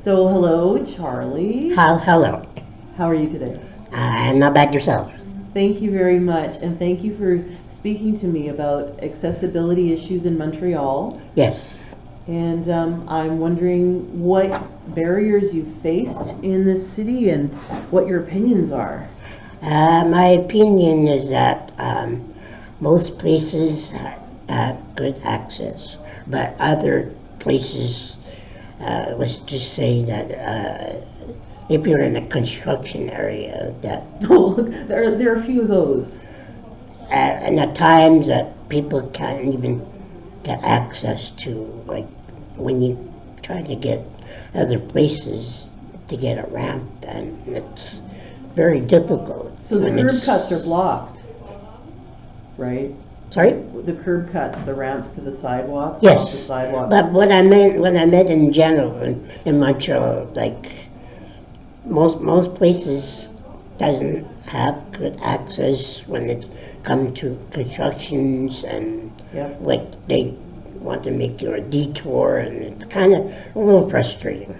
So, hello, Charlie. Hello. How are you today? I'm not bad yourself. Thank you very much, and thank you for speaking to me about accessibility issues in Montreal. Yes. And I'm wondering what barriers you faced in this city and what your opinions are. My opinion is that most places have good access, but other places, let's just say that if you're in a construction area, that Oh, there are a few of those. and at times that people can't even get access to, like when you try to get other places to get a ramp, and it's very difficult. So the when curb it's- cuts are blocked, right? Sorry? The curb cuts, the ramps to the sidewalks, off the Yes, sidewalks. but what I meant in general in Montreal, like most places doesn't have good access when it comes to constructions, and Yep. like they want to make you a detour, and it's kind of a little frustrating.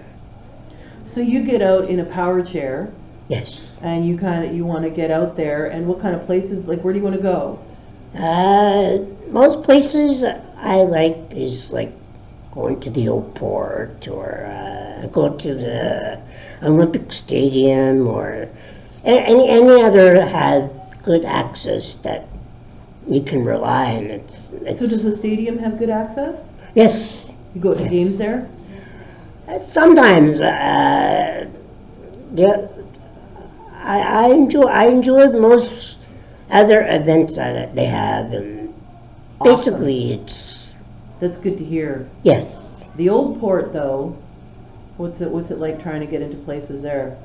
So you get out in a power chair Yes. and you want to get out there, and what kind of places, like where do you want to go? Most places I like is like going to the old port, or go to the Olympic Stadium, or any other have good access that you can rely on. So does the stadium have good access? Yes. You go to Yes. games there? Sometimes, yeah, I enjoy most other events that they have, and Awesome. basically it's That's good to hear. yes. The old port though, what's it like trying to get into places there?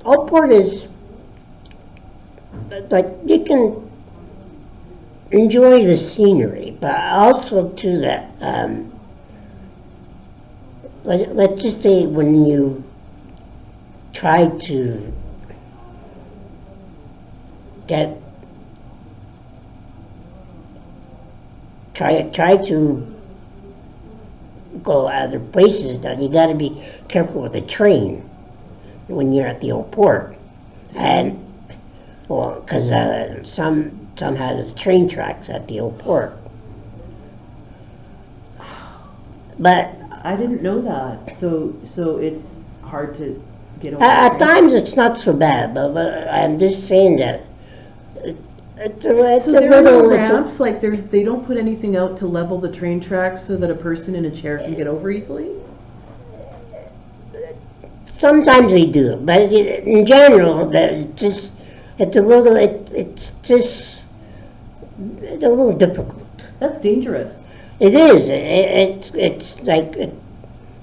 Outport is like you can enjoy the scenery, but also too that let's just say when you try to get try to go other places, that you got to be careful with the train when you're at the old port, and well, because some has train tracks at the old port, but I didn't know that. So it's hard to get over. at times it's not so bad. But I'm just saying that it's So a there are no little. ramps, like they don't put anything out to level the train tracks so that a person in a chair can get over easily? Sometimes they do, but in general, that it's a little. It's just a little difficult. That's dangerous. It is. It's like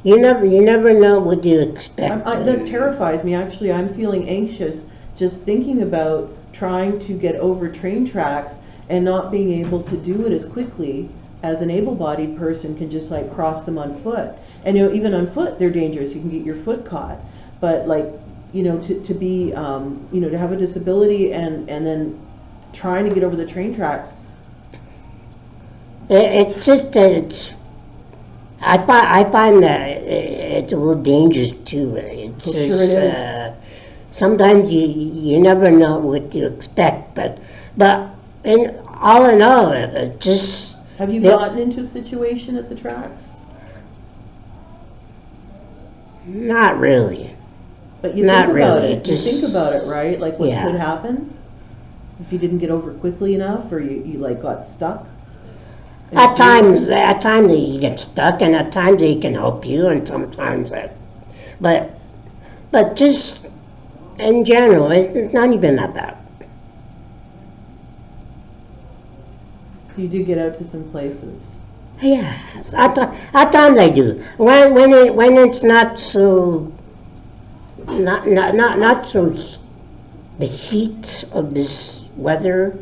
you never know what you expect. That terrifies me. Actually, I'm feeling anxious just thinking about trying to get over train tracks and not being able to do it as quickly as an able-bodied person can just like cross them on foot. And even on foot, they're dangerous. You can get your foot caught. But like, to be, to have a disability and then trying to get over the train tracks. It's just that I find that it's a little dangerous too. It's Sure it is. Sometimes you never know what to expect, but in all, it just. Have you gotten into a situation at the tracks? Not really. But you Not think about really, it. You think about it, right? Like what Yeah. could happen if you didn't get over quickly enough, or you like got stuck. At times you get stuck, and at times they can help you, and sometimes but just in general, it's not even that bad. So you do get out to some places. Yeah, at times I do. When it's not so not so the heat of this weather,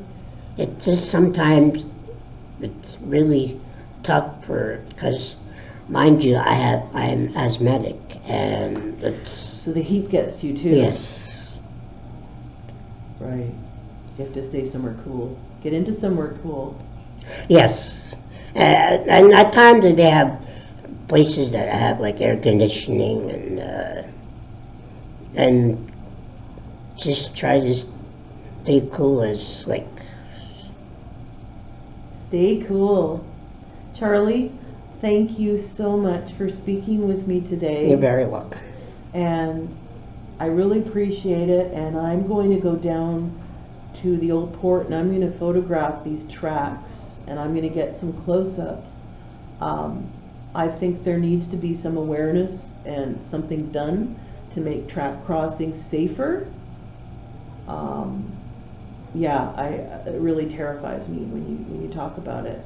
it just sometimes it's really tough because mind you, I'm asthmatic, and it's So the heat gets to you too. yes. Right. You have to stay somewhere cool. Get into somewhere cool. Yes, And at times they have places that have like air conditioning and just try to stay cool as like. Stay cool. Charlie, thank you so much for speaking with me today. You're very welcome. And I really appreciate it, and I'm going to go down to the old port and I'm going to photograph these tracks and I'm going to get some close-ups. I think there needs to be some awareness and something done to make track crossings safer. It really terrifies me when you talk about it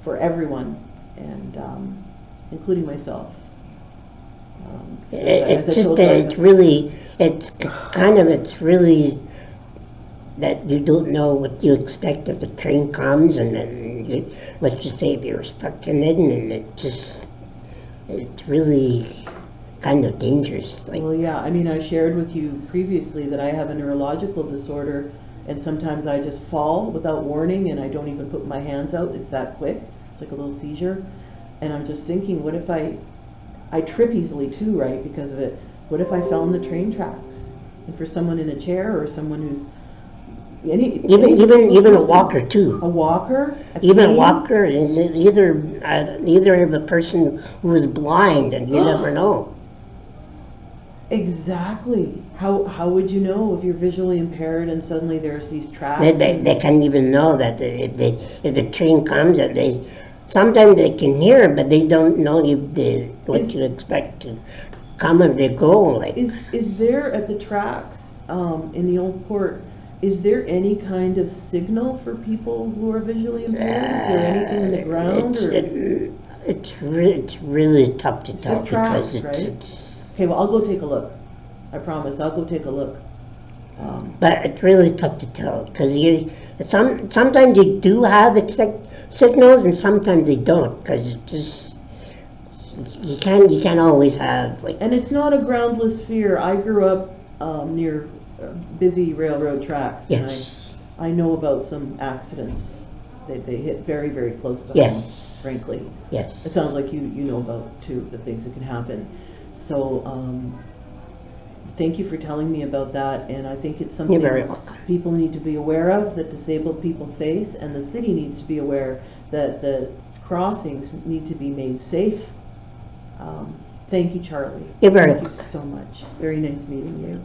for everyone, and including myself. It's really that you don't know what you expect if the train comes, and then let's just say if you're stuck in it, and it's really kind of dangerous. Like, well, yeah, I mean, I shared with you previously that I have a neurological disorder, and sometimes I just fall without warning, and I don't even put my hands out. It's that quick. It's like a little seizure. And I'm just thinking, what if I trip easily too, right, because of it. What if I fell in the train tracks? And for someone in a chair, or someone who's even a walker too. A walker? Even a walker, and either of the person who is blind, and you never know. Exactly. How would you know if you're visually impaired and suddenly there's these tracks? They can't even know that if the train comes, and sometimes they can hear, but they don't know what you expect to come and they go. Like, is there at the tracks in the old port? Is there any kind of signal for people who are visually impaired? Is there anything in the ground? It's really tough to tell tracks, because right? Okay, well, I'll go take a look. I promise, I'll go take a look. But it's really tough to tell because sometimes you do have signals and sometimes they don't, because you can't always have like. And it's not a groundless fear. I grew up near busy railroad tracks, Yes. and I know about some accidents. They hit very, very close to Yes. home, frankly. Yes. It sounds like you know about too the things that can happen. So thank you for telling me about that, and I think it's something You're very welcome. People need to be aware of, that disabled people face, and the city needs to be aware that the crossings need to be made safe. Thank you, Charlie. You're very welcome. Thank you so much. Very nice meeting you.